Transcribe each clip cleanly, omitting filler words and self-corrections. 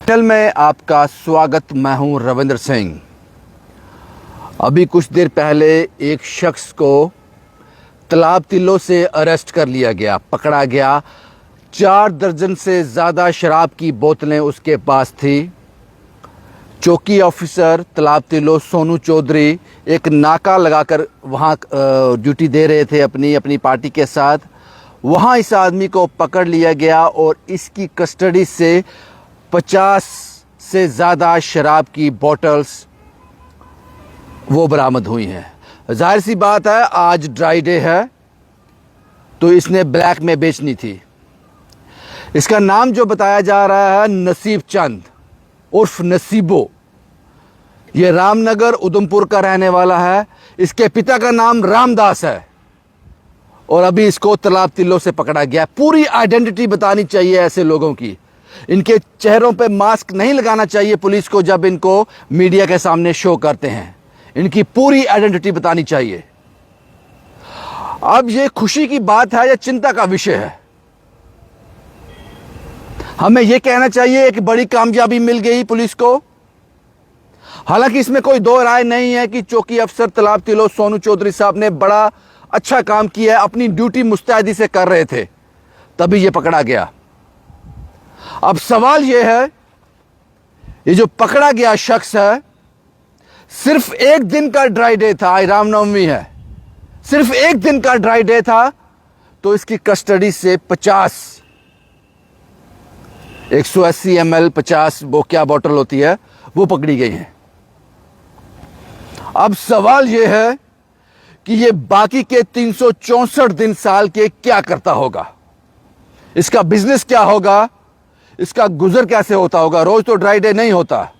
Channel में आपका स्वागत। मैं हूं रविंद्र सिंह। अभी कुछ देर पहले एक शख्स को तालाब तिल्लो से अरेस्ट कर लिया गया, पकड़ा गया। 4 दर्जन से ज़्यादा शराब की बोतलें उसके पास थी। चौकी ऑफिसर तालाब तिल्लो सोनू चौधरी एक नाका लगाकर वहाँ ड्यूटी दे रहे थे अपनी पार्टी के साथ। वहाँ इस आदमी को पकड़ लिया गया और इसकी कस्टडी से 50 से ज़्यादा शराब की बोतल्स वो बरामद हुई हैं। जाहिर सी बात है, आज ड्राई डे है तो इसने ब्लैक में बेचनी थी। इसका नाम जो बताया जा रहा है नसीब चंद उर्फ नसीबो। ये रामनगर उधमपुर का रहने वाला है। इसके पिता का नाम रामदास है और अभी इसको तालाब तिल्लो से पकड़ा गया। पूरी आइडेंटिटी बतानी चाहिए ऐसे लोगों की। इनके चेहरों पे मास्क नहीं लगाना चाहिए पुलिस को जब इनको मीडिया के सामने शो करते हैं। इनकी पूरी आइडेंटिटी बतानी चाहिए। अब ये खुशी की बात है या चिंता का विषय है? हमें यह कहना चाहिए कि बड़ी कामयाबी मिल गई पुलिस को। हालांकि इसमें कोई दो राय नहीं है कि चौकी अफसर तालाब तिल्लो सोनू चौधरी साहब ने बड़ा अच्छा काम किया है। अपनी ड्यूटी मुस्तैदी से कर रहे थे, तभी ये पकड़ा गया। अब सवाल यह है, ये जो पकड़ा गया शख्स है, सिर्फ एक दिन का ड्राई डे था। आज रामनवमी है, सिर्फ एक दिन का ड्राई डे था तो इसकी कस्टडी से 180 ml 50 वो क्या बोतल होती है वो पकड़ी गई है। अब सवाल यह है कि ये बाकी के 364 दिन साल के क्या करता होगा, इसका बिजनेस क्या होगा, इसका गुजर कैसे होता होगा। रोज तो ड्राई डे नहीं होता,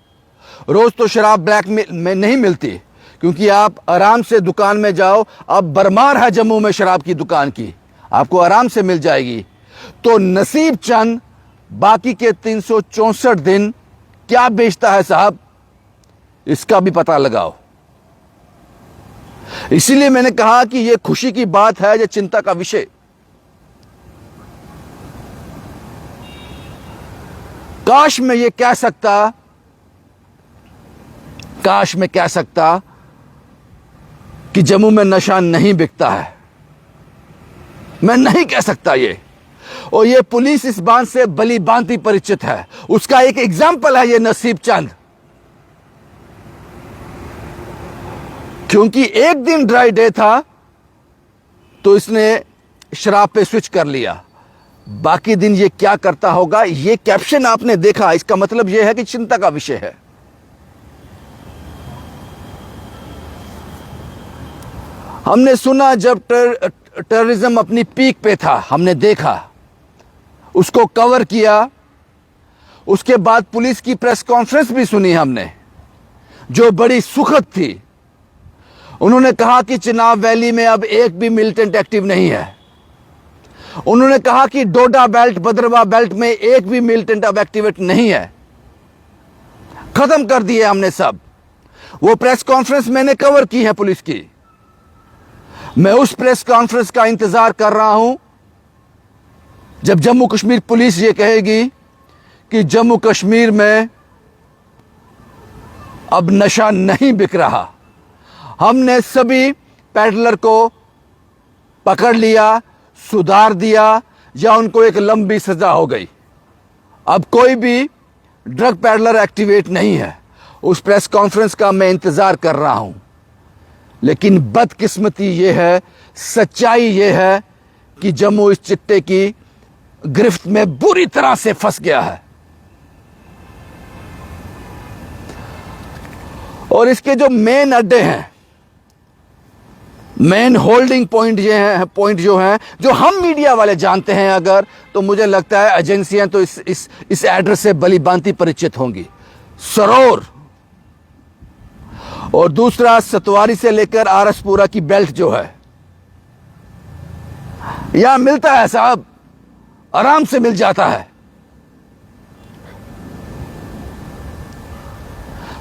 रोज तो शराब ब्लैक में नहीं मिलती, क्योंकि आप आराम से दुकान में जाओ। अब बरमार है जम्मू में शराब की दुकान की, आपको आराम से मिल जाएगी। तो नसीब चंद बाकी के 364 दिन क्या बेचता है साहब, इसका भी पता लगाओ। इसीलिए मैंने कहा कि यह खुशी की बात है या चिंता का विषय। काश मैं ये कह सकता कि जम्मू में नशा नहीं बिकता है। मैं नहीं कह सकता ये। और ये पुलिस इस बात से भली भांति परिचित है। उसका एक एग्जाम्पल है ये नसीब चंद, क्योंकि एक दिन ड्राई डे था तो इसने शराब पे स्विच कर लिया। बाकी दिन ये क्या करता होगा, ये कैप्शन आपने देखा, इसका मतलब यह है कि चिंता का विषय है। हमने सुना जब टेररिज्म अपनी पीक पे था, हमने देखा, उसको कवर किया। उसके बाद पुलिस की प्रेस कॉन्फ्रेंस भी सुनी हमने, जो बड़ी सुखद थी। उन्होंने कहा कि चिनाब वैली में अब एक भी मिलिटेंट एक्टिव नहीं है। उन्होंने कहा कि डोडा बेल्ट, भद्रवा बेल्ट में एक भी मिलिटेंट अब एक्टिवेट नहीं है, खत्म कर दिए हमने सब। वो प्रेस कॉन्फ्रेंस मैंने कवर की है पुलिस की। मैं उस प्रेस कॉन्फ्रेंस का इंतजार कर रहा हूं जब जम्मू कश्मीर पुलिस ये कहेगी कि जम्मू कश्मीर में अब नशा नहीं बिक रहा। हमने सभी पैडलर को पकड़ लिया, सुधार दिया, या उनको एक लंबी सजा हो गई। अब कोई भी ड्रग पैडलर एक्टिवेट नहीं है। उस प्रेस कॉन्फ्रेंस का मैं इंतजार कर रहा हूं। लेकिन बदकिस्मती यह है, सच्चाई यह है कि जम्मू इस चिट्टे की गिरफ्त में बुरी तरह से फंस गया है। और इसके जो मेन अड्डे हैं, मेन होल्डिंग पॉइंट जो हैं, जो हम मीडिया वाले जानते हैं अगर, तो मुझे लगता है एजेंसियां तो इस एड्रेस से भली भांति परिचित होंगी। सरोर और दूसरा सतवारी से लेकर आरसपुरा की बेल्ट जो है, यहां मिलता है साहब, आराम से मिल जाता है।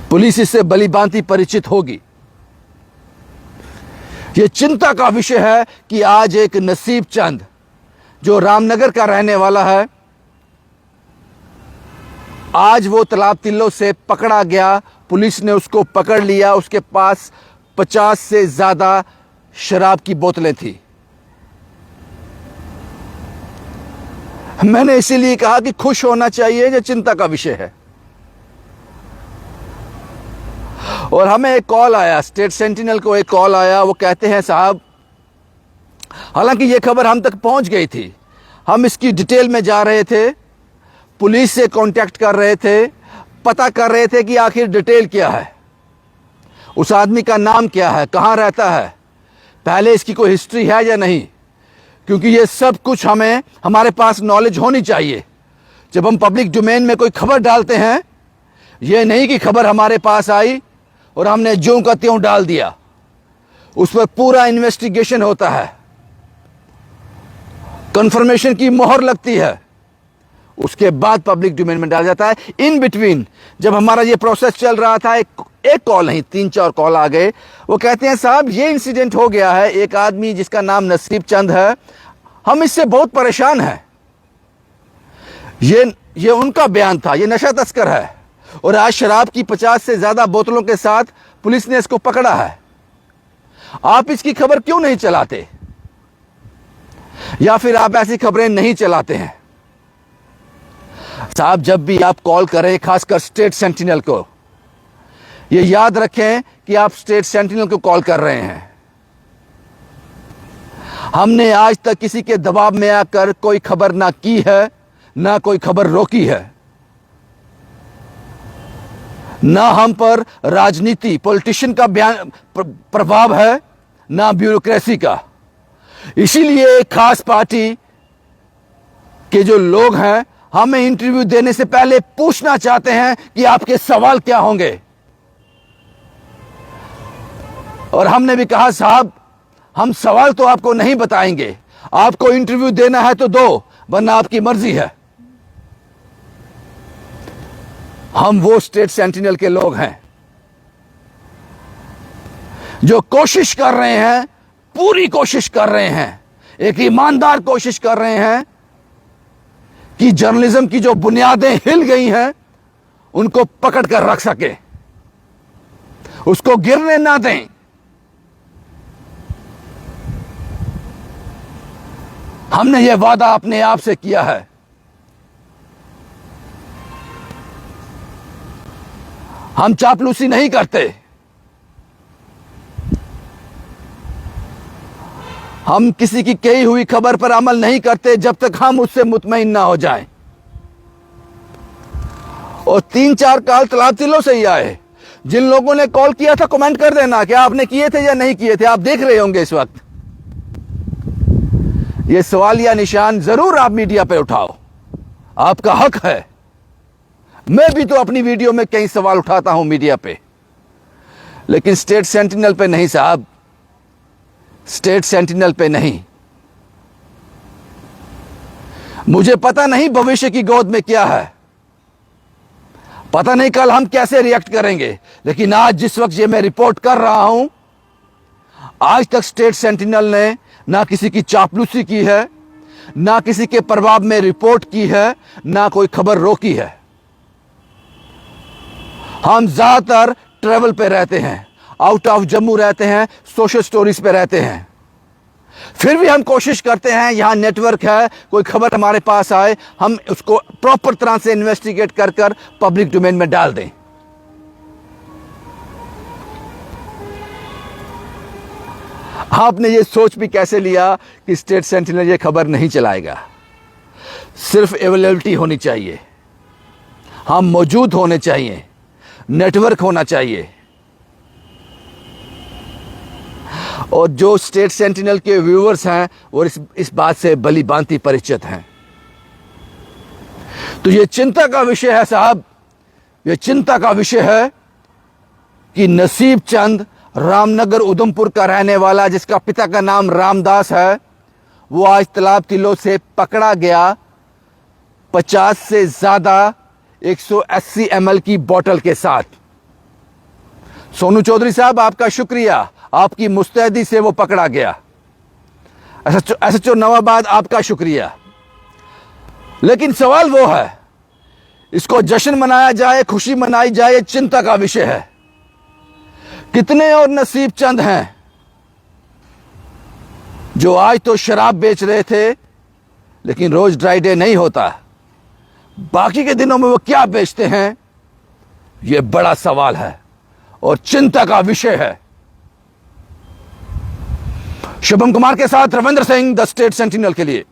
पुलिस इससे भली भांति परिचित होगी। यह चिंता का विषय है कि आज एक नसीब चंद जो रामनगर का रहने वाला है, आज वो तालाब तिल्लो से पकड़ा गया, पुलिस ने उसको पकड़ लिया, उसके पास 50 से ज्यादा शराब की बोतलें थी। मैंने इसीलिए कहा कि खुश होना चाहिए, जो चिंता का विषय है। और हमें एक कॉल आया, स्टेट सेंटिनल को एक कॉल आया, वो कहते हैं साहब, हालांकि ये खबर हम तक पहुंच गई थी, हम इसकी डिटेल में जा रहे थे, पुलिस से कांटेक्ट कर रहे थे, पता कर रहे थे कि आखिर डिटेल क्या है, उस आदमी का नाम क्या है, कहां रहता है, पहले इसकी कोई हिस्ट्री है या नहीं, क्योंकि ये सब कुछ हमें, हमारे पास नॉलेज होनी चाहिए। जब हम पब्लिक डोमेन में कोई खबर डालते हैं, ये नहीं कि खबर हमारे पास आई और हमने ज्यों का त्यों डाल दिया, उस पर पूरा इन्वेस्टिगेशन होता है, कंफर्मेशन की मोहर लगती है, उसके बाद पब्लिक डोमेन में डाला जाता है। इन बिटवीन जब हमारा ये प्रोसेस चल रहा था, एक कॉल नहीं 3-4 कॉल आ गए। वो कहते हैं साहब ये इंसिडेंट हो गया है, एक आदमी जिसका नाम नसीब चंद है, हम इससे बहुत परेशान हैं। ये उनका बयान था, ये नशा तस्कर है और आज शराब की 50 से ज्यादा बोतलों के साथ पुलिस ने इसको पकड़ा है। आप इसकी खबर क्यों नहीं चलाते, या फिर आप ऐसी खबरें नहीं चलाते हैं? साहब जब भी आप कॉल करें, खासकर स्टेट सेंटिनल को, ये याद रखें कि आप स्टेट सेंटिनल को कॉल कर रहे हैं। हमने आज तक किसी के दबाव में आकर कोई खबर ना की है, ना कोई खबर रोकी है, ना हम पर राजनीति पॉलिटिशियन का बयान प्रभाव है, ना ब्यूरोक्रेसी का। इसीलिए एक खास पार्टी के जो लोग हैं हमें इंटरव्यू देने से पहले पूछना चाहते हैं कि आपके सवाल क्या होंगे। और हमने भी कहा साहब हम सवाल तो आपको नहीं बताएंगे, आपको इंटरव्यू देना है तो दो, वरना आपकी मर्जी है। हम वो स्टेट सेंटिनल के लोग हैं जो कोशिश कर रहे हैं, पूरी कोशिश कर रहे हैं, एक ईमानदार कोशिश कर रहे हैं कि जर्नलिज्म की जो बुनियादें हिल गई हैं उनको पकड़ कर रख सके, उसको गिरने ना दें। हमने यह वादा अपने आप से किया है। हम चापलूसी नहीं करते, हम किसी की कही हुई खबर पर अमल नहीं करते जब तक हम उससे मुतमईन ना हो जाएं। और 3-4 कॉल तालाब तिल्लो से ही आए। जिन लोगों ने कॉल किया था कमेंट कर देना क्या आपने किए थे या नहीं किए थे, आप देख रहे होंगे इस वक्त। ये सवाल या निशान जरूर आप मीडिया पे उठाओ, आपका हक है। मैं भी तो अपनी वीडियो में कई सवाल उठाता हूं मीडिया पे, लेकिन स्टेट सेंटिनल पे नहीं साहब, स्टेट सेंटिनल पे नहीं। मुझे पता नहीं भविष्य की गोद में क्या है, पता नहीं कल हम कैसे रिएक्ट करेंगे, लेकिन आज जिस वक्त ये मैं रिपोर्ट कर रहा हूं, आज तक स्टेट सेंटिनल ने ना किसी की चापलूसी की है, ना किसी के प्रभाव में रिपोर्ट की है, ना कोई खबर रोकी है। हम ज्यादातर ट्रेवल पे रहते हैं, आउट ऑफ जम्मू रहते हैं, सोशल स्टोरीज पे रहते हैं, फिर भी हम कोशिश करते हैं यहां नेटवर्क है, कोई खबर हमारे पास आए हम उसको प्रॉपर तरह से इन्वेस्टिगेट कर कर पब्लिक डोमेन में डाल दें। आपने ये सोच भी कैसे लिया कि स्टेट सेंटिनल ये खबर नहीं चलाएगा? सिर्फ अवेलेबिलिटी होनी चाहिए, हम मौजूद होने चाहिए, नेटवर्क होना चाहिए। और जो स्टेट सेंटिनल के व्यूअर्स हैं वो इस बात से भली भांति परिचित हैं। तो ये चिंता का विषय है साहब, ये चिंता का विषय है कि नसीब चंद रामनगर उधमपुर का रहने वाला, जिसका पिता का नाम रामदास है, वो आज तालाब तिल्लो से पकड़ा गया 50 से ज्यादा 180 ml की बोतल के साथ। सोनू चौधरी साहब आपका शुक्रिया, आपकी मुस्तैदी से वो पकड़ा गया। एसएचओ नवाबाद आपका शुक्रिया। लेकिन सवाल वो है इसको जश्न मनाया जाए, खुशी मनाई जाए, ये चिंता का विषय है। कितने और नसीब चंद हैं जो आज तो शराब बेच रहे थे, लेकिन रोज ड्राई डे नहीं होता, बाकी के दिनों में वो क्या बेचते हैं, यह बड़ा सवाल है और चिंता का विषय है। शुभम कुमार के साथ Ravindra Singh, the state sentinel के लिए।